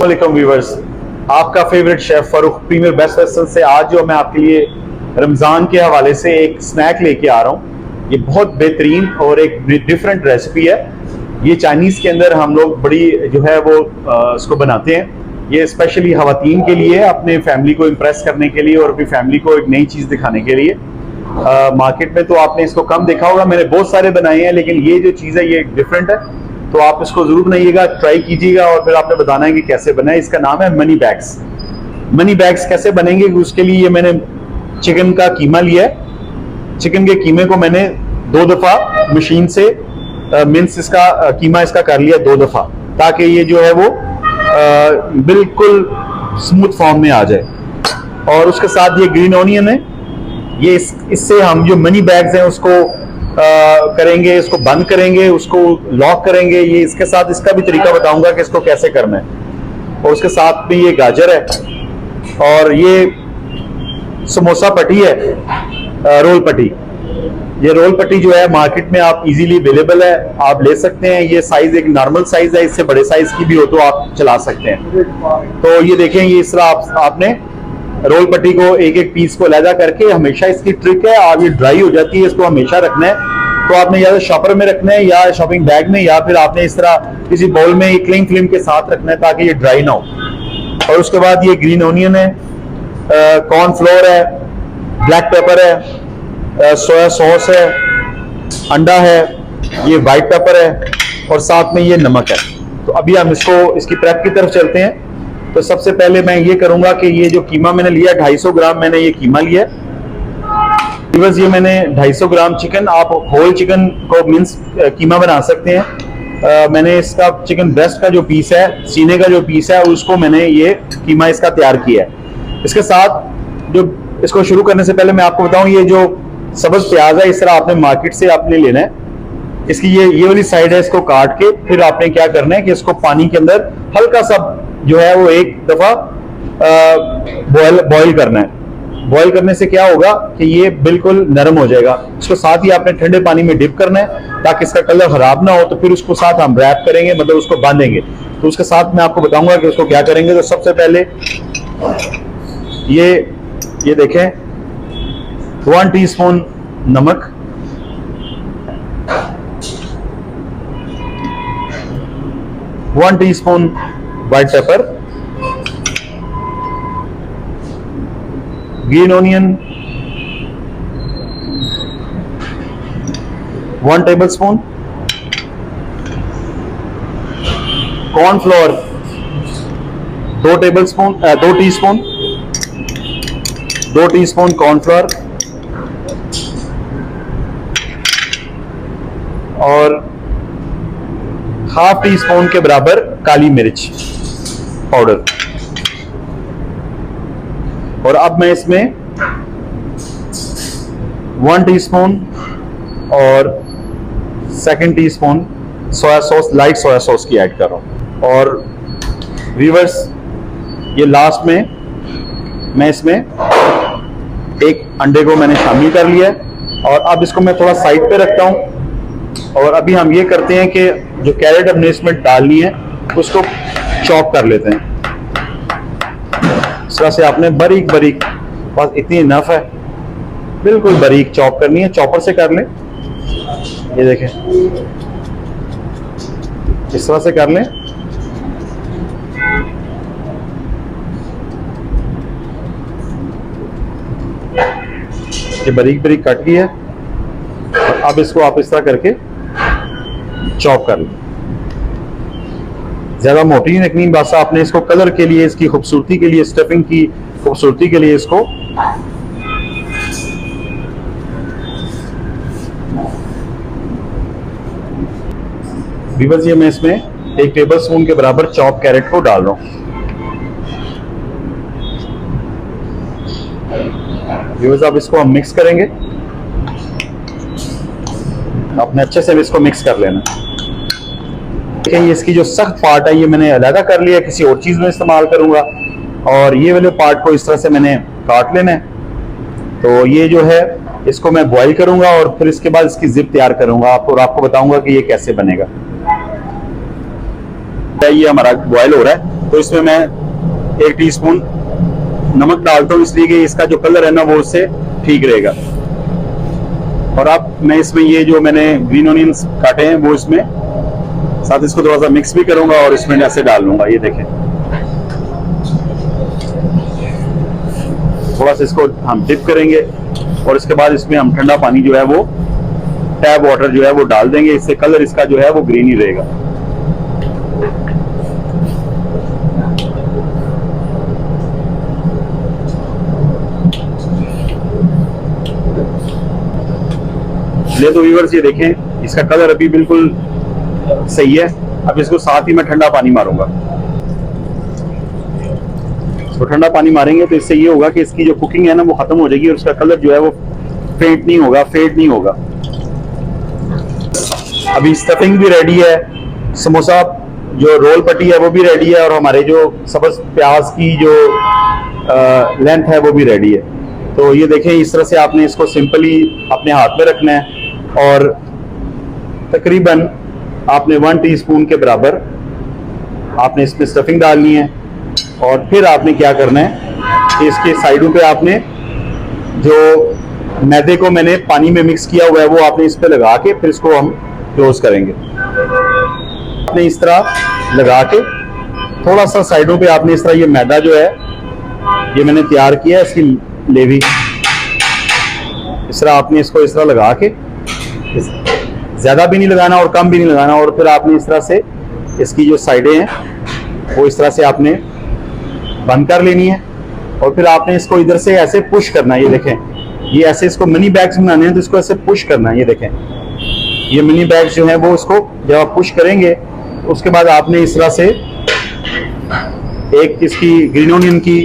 अस्सलाम व्यूअर्स, आपका favourite chef Farooq Premier Best Western से आज जो मैं आपके लिए रमज़ान के हवाले से एक स्नैक लेके आ रहा हूँ। ये बहुत बेहतरीन और एक डिफरेंट रेसिपी है। ये चाइनीज़ के अंदर हम लोग बड़ी जो है वो इसको बनाते हैं। ये स्पेशली ख़वातीन के लिए, अपने फैमिली को इम्प्रेस करने के लिए और अपनी फैमिली को एक नई चीज़ दिखाने के लिए। मार्केट में तो आपने इसको कम देखा होगा, मैंने बहुत सारे बनाए हैं, लेकिन ये जो चीज़ है ये डिफरेंट है, तो आप इसको जरूर बनाइएगा, ट्राई कीजिएगा और फिर आपने बताना है कि कैसे बना है। इसका नाम है मनी बैग्स। मनी बैग्स कैसे बनेंगे, उसके लिए ये मैंने चिकन का कीमा लिया है। चिकन के कीमे को मैंने 2 दफ़ा मशीन से मिन्स इसका कीमा इसका कर लिया 2 दफ़ा, ताकि ये जो है वो बिल्कुल स्मूथ फॉर्म में आ जाए। और उसके साथ ये ग्रीन ऑनियन है, ये इससे हम जो मनी बैग्स हैं उसको करेंगे, इसको बंद करेंगे, उसको लॉक करेंगे। ये इसके साथ इसका भी तरीका बताऊंगा कि इसको कैसे करना है। और उसके साथ में ये गाजर है और ये समोसा पट्टी है, रोल पट्टी। ये रोल पट्टी जो है मार्केट में आप इजीली अवेलेबल है, आप ले सकते हैं। ये साइज एक नॉर्मल साइज है, इससे बड़े साइज की भी हो तो आप चला सकते हैं। तो ये देखें, ये इस तरह आपने रोल पट्टी को एक एक पीस को अलग करके, हमेशा इसकी ट्रिक है, आप ये ड्राई हो जाती है, इसको हमेशा रखना है। तो आपने या तो शॉपर में रखना है या शॉपिंग बैग में, या फिर आपने इस तरह किसी बाउल में क्लिंग फिल्म के साथ रखना है ताकि ये ड्राई ना हो। और उसके बाद ये ग्रीन ऑनियन है, कॉर्न फ्लोर है, ब्लैक पेपर है, सोया सॉस है, अंडा है, ये वाइट पेपर है और साथ में ये नमक है। तो अभी हम इसकी प्रेप की तरफ चलते हैं। तो सबसे पहले मैं ये करूंगा कि ये जो कीमा मैंने लिया 250 ग्राम मैंने ये कीमा लिया। बस ये मैंने 250 ग्राम चिकन, आप होल चिकन को मिन्स कीमा बना सकते हैं। मैंने इसका चिकन ब्रेस्ट का जो पीस है, सीने का जो पीस है, उसको मैंने ये कीमा इसका तैयार किया है। इसके साथ जो इसको शुरू करने से पहले मैं आपको बताऊं, ये जो सब्ज प्याज है, इस तरह आपने मार्केट से आपने लेना है। इसकी ये वाली साइड है, इसको काट के फिर आपने क्या करना है कि इसको पानी के अंदर हल्का सा जो है वो एक दफा बॉईल करना है। बॉईल करने से क्या होगा कि ये बिल्कुल नरम हो जाएगा। इसको साथ ही आपने ठंडे पानी में डिप करना है ताकि इसका कलर खराब ना हो। तो फिर उसको साथ हम रैप करेंगे, मतलब उसको बांधेंगे। तो उसके साथ मैं आपको बताऊंगा कि उसको क्या करेंगे। तो सबसे पहले ये देखें, 1 टीस्पून नमक, 1 teaspoon white paper, green onion 1 tablespoon, cornflour 2 teaspoon cornflour और ½ टीस्पून के बराबर काली मिर्च पाउडर। और अब मैं इसमें 1 टीस्पून और 2 teaspoon soya sauce, light soya sauce की ऐड कर रहा हूं। और व्यूअर्स, ये लास्ट में मैं इसमें एक अंडे को मैंने शामिल कर लिया है। और अब इसको मैं थोड़ा साइड पे रखता हूं। और अभी हम ये करते हैं कि जो कैरेट हमने इसमें डालनी है उसको चॉप कर लेते हैं। इस तरह से आपने बारीक बारीक, बस इतनी इनफ है, बिल्कुल बारीक चॉप करनी है। चॉपर से कर लें, ये देखें, इस तरह से कर लें। ये बारीक बारीक कट गई है। अब इसको आप इस तरह करके चॉप कर लें। ज्यादा मोटी नहीं रखनी, बस आपने इसको कलर के लिए, इसकी खूबसूरती के लिए, स्टफिंग की खूबसूरती के लिए इसको बस ये मैं इसमें 1 टेबलस्पून के बराबर चॉप कैरेट को डाल रहा हूं। अब इसको हम मिक्स करेंगे। आपने अच्छे से इसको मिक्स कर लेना। देखिए, इसकी जो सख्त पार्ट है ये मैंने अलग कर लिया, किसी और चीज में इस्तेमाल करूंगा। और ये वाले पार्ट को इस तरह से मैंने काट लेना है। तो ये जो है इसको मैं बॉईल करूंगा और फिर इसके बाद इसकी जिप तैयार करूंगा और आपको बताऊंगा कि ये कैसे बनेगा। है, ये हमारा बॉयल हो रहा है, तो इसमें मैं 1 टीस्पून नमक डालता हूँ, इसलिए कि इसका जो कलर है ना वो उससे ठीक रहेगा। और अब मैं इसमें ये जो मैंने ग्रीन ऑनियंस काटे हैं वो इसमें साथ इसको थोड़ा सा मिक्स भी करूंगा और इसमें ऐसे डाल लूंगा। ये देखें, थोड़ा सा इसको हम डिप करेंगे और इसके बाद इसमें हम ठंडा पानी जो है वो टैप वाटर जो है वो डाल देंगे, इससे कलर इसका जो है वो ग्रीन ही रहेगा। ले तो व्यूअर्स ये देखें, इसका कलर अभी बिल्कुल सही है। अब इसको साथ ही मैं ठंडा पानी मारूंगा। तो ठंडा पानी मारेंगे तो इससे ये होगा कि इसकी जो कुकिंग है ना वो खत्म हो जाएगी और उसका कलर जो है वो फेड नहीं होगा। अभी स्टफिंग भी रेडी है, समोसा जो रोल पट्टी है वो भी रेडी है और हमारे जो सब्ज प्याज की जो लेंथ है वो भी रेडी है। तो ये देखें, इस तरह से आपने इसको सिंपली अपने हाथ में रखना है और तकरीबन आपने 1 टीस्पून के बराबर आपने इसमें स्टफिंग डालनी है। और फिर आपने क्या करना है कि इसके साइडों पे आपने जो मैदे को मैंने पानी में मिक्स किया हुआ है वो आपने इस पे लगा के फिर इसको हम क्लोज करेंगे। आपने इस तरह लगा के थोड़ा सा साइडों पे आपने इस तरह ये मैदा जो है ये मैंने तैयार किया है, इसकी लेवी इस तरह आपने इसको इस तरह लगा के, ज्यादा भी नहीं लगाना और कम भी नहीं लगाना, और फिर आपने इस तरह से इसकी जो साइडें हैं वो इस तरह से आपने बंद कर लेनी है और फिर आपने इसको इधर से ऐसे पुश करना है। ये देखें, ये ऐसे इसको मिनी बैग्स बनाने हैं तो इसको ऐसे पुश करना है। ये देखें, ये मिनी बैग्स जो है वो इसको जब आप पुश करेंगे तो उसके बाद आपने इस तरह से एक इसकी ग्रीन ऑनियन की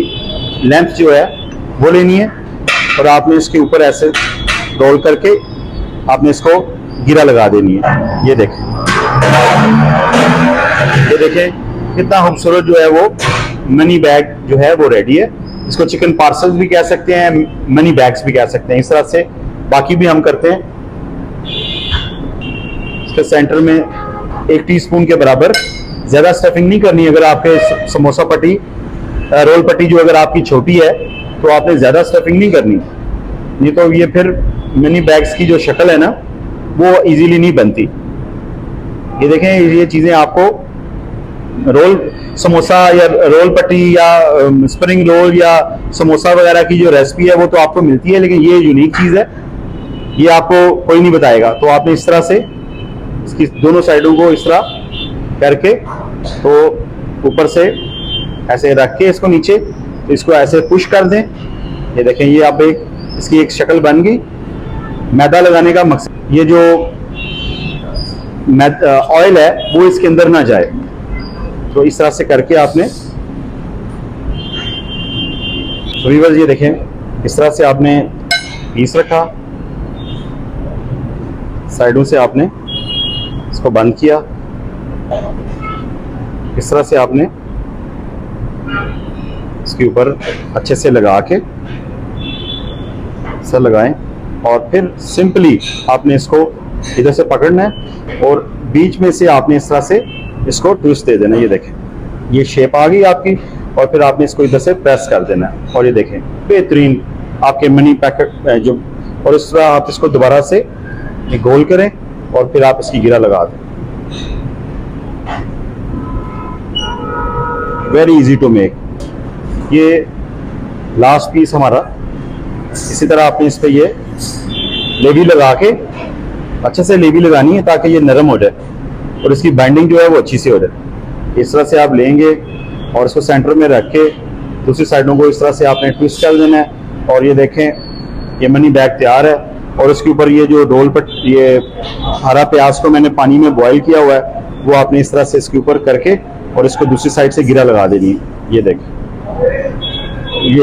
लेंथ जो है वो लेनी है और आपने इसके ऊपर ऐसे रोल करके आपने इसको गिरा लगा देनी है। ये देखें, कितना खूबसूरत जो है वो मनी बैग जो है वो रेडी है। इसको चिकन पार्सल्स भी कह सकते हैं, मनी बैग्स भी कह सकते हैं, इस तरह से बाकी भी हम करते हैं। इसके सेंटर में 1 टीस्पून के बराबर, ज्यादा स्टफिंग नहीं करनी। अगर आपके समोसा पट्टी रोल पट्टी जो अगर आपकी छोटी है तो आपने ज्यादा स्टफिंग नहीं करनी, नहीं तो ये फिर मिनी बैग्स की जो शक्ल है ना वो इजीली नहीं बनती। ये देखें, ये चीजें आपको रोल समोसा या रोल पट्टी या स्प्रिंग रोल या समोसा वगैरह की जो रेसिपी है वो तो आपको मिलती है, लेकिन ये यूनिक चीज है, ये आपको कोई नहीं बताएगा। तो आपने इस तरह से इसकी दोनों साइडों को इस तरह करके तो ऊपर से ऐसे रख के इसको नीचे तो इसको ऐसे पुश कर दें। ये देखें, ये आप इसकी एक शक्ल बन गई। मैदा लगाने का मकसद ये जो ऑयल है वो इसके अंदर ना जाए, तो इस तरह से करके आपने व्यूअर्स ये देखें, इस तरह से आपने पीस रखा, साइडों से आपने इसको बंद किया, इस तरह से आपने इसके ऊपर अच्छे से लगा के ऐसा लगाएं और फिर सिंपली आपने इसको इधर से पकड़ना है और बीच में से आपने इस तरह से इसको ट्विस्ट दे देना। ये देखें, ये शेप आ गई आपकी और फिर आपने इसको इधर से प्रेस कर देना है और ये देखें बेहतरीन आपके मनी पैकेट जो, और इस तरह आप इसको दोबारा से ये गोल करें और फिर आप इसकी गिरा लगा दें। Very easy to make. ये लास्ट पीस हमारा, इसी तरह आपने इस पे ये लेवी लगा के अच्छे से लेवी लगानी है ताकि ये नरम हो जाए और इसकी बाइंडिंग जो है वो अच्छी से हो जाए। इस तरह से आप लेंगे और इसको सेंटर में रख के दूसरी साइडों को इस तरह से आपने ट्विस्ट कर देना है और ये देखें, ये मनी बैग तैयार है। और इसके ऊपर ये जो रोल पर ये हरा प्याज को मैंने पानी में बॉईल किया हुआ है वो आपने इस तरह से इसके ऊपर करके और इसको दूसरी साइड से गिरा लगा देनी है। ये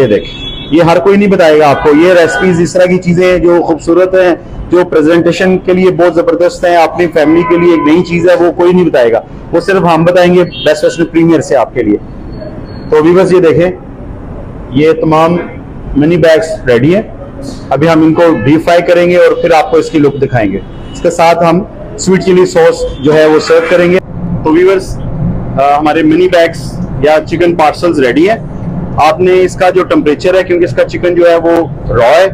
देखें, ये हर कोई नहीं बताएगा आपको। ये रेसिपीज, इस तरह की चीजें जो खूबसूरत हैं, जो प्रेजेंटेशन के लिए बहुत जबरदस्त है, अपनी फैमिली के लिए एक नई चीज है, वो कोई नहीं बताएगा, वो सिर्फ हम बताएंगे बेस्ट वेस्टर्न प्रीमियर से आपके लिए। तो अभी बस ये देखें, ये तमाम मिनी बैग्स रेडी है। अभी हम इनको डीप फ्राई करेंगे और फिर आपको इसकी लुक दिखाएंगे। इसके साथ हम स्वीट चिली सॉस जो है वो सर्व करेंगे। तो व्यूअर्स हमारे मिनी बैग्स या चिकन पार्सल्स रेडी हैं। आपने इसका जो टेम्परेचर है, क्योंकि इसका चिकन जो है वो रॉ है,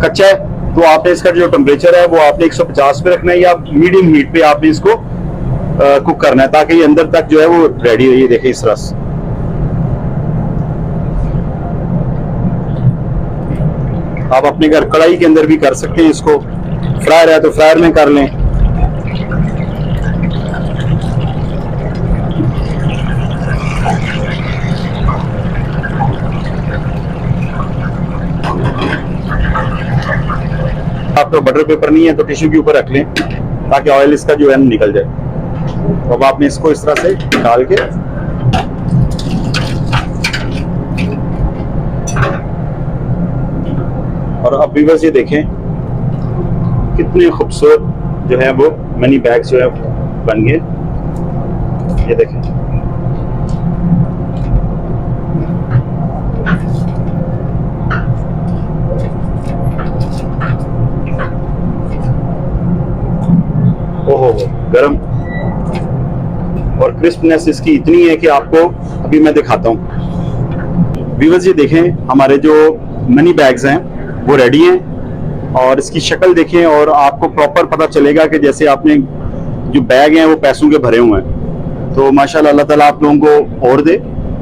कच्चा है, तो आपने इसका जो टेम्परेचर है वो आपने 150 पे रखना है या मीडियम हीट पे आपने इसको कुक करना है, ताकि ये अंदर तक जो है वो रेडी हो। ये देखिए इस तरह से आप अपने घर कढ़ाई के अंदर भी कर सकते हैं इसको, फ्रायर है तो फ्रायर में कर लें। आपको बटर पेपर नहीं है तो टिश्यू के ऊपर रख लें ताकि ऑयल इसका जो है निकल जाए। तो अब आपने इसको इस तरह से डाल के और अब व्यूअर्स ये देखें कितने खूबसूरत जो है वो मिनी बैग्स जो है बन गए। ये देखें ओहो गरम, और क्रिस्पनेस इसकी इतनी है कि आपको अभी मैं दिखाता हूँ। व्यूअर्स ये देखें हमारे जो मिनी बैग्स हैं वो रेडी हैं और इसकी शक्ल देखें और आपको प्रॉपर पता चलेगा कि जैसे आपने जो बैग हैं वो पैसों के भरे हुए हैं। तो माशाल्लाह अल्लाह ताला आप लोगों को और दे,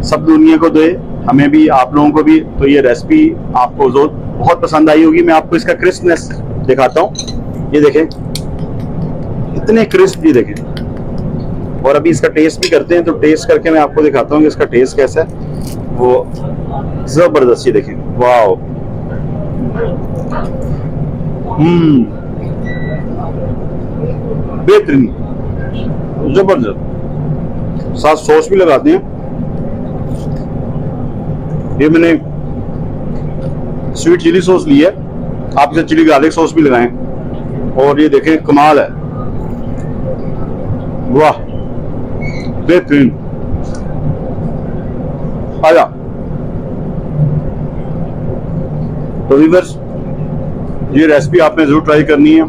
सब दुनिया को दे, हमें भी आप लोगों को भी। तो ये रेसिपी आपको बहुत पसंद आई होगी। मैं आपको इसका क्रिस्पनेस दिखाता हूँ। ये देखें इतने क्रिस्प, ये देखें। और अभी इसका टेस्ट भी करते हैं, तो टेस्ट करके मैं आपको दिखाता हूँ कि इसका टेस्ट कैसा है। वो जबरदस्त, ये देखें, वाह, बेहतरीन, जबरदस्त। साथ सॉस भी लगाते हैं। ये मैंने स्वीट चिली सॉस ली है, आप इसे चिली गार्लिक सॉस भी लगाएं। और ये देखें कमाल है, वाह, बेहतरीन। आया तो व्यूअर्स ये रेसिपी आपने जरूर ट्राई करनी है,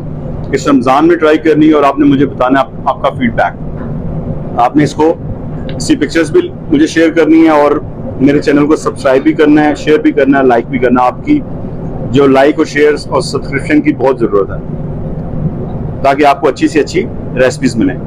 इस रमजान में ट्राई करनी है और आपने मुझे बताना है आपका फीडबैक। आपने इसको इसी पिक्चर्स भी मुझे शेयर करनी है और मेरे चैनल को सब्सक्राइब भी करना है, शेयर भी करना है, लाइक भी करना है। आपकी जो लाइक और शेयर और सब्सक्रिप्शन की बहुत जरूरत है ताकि आपको अच्छी से अच्छी रेसिपीज मिलें।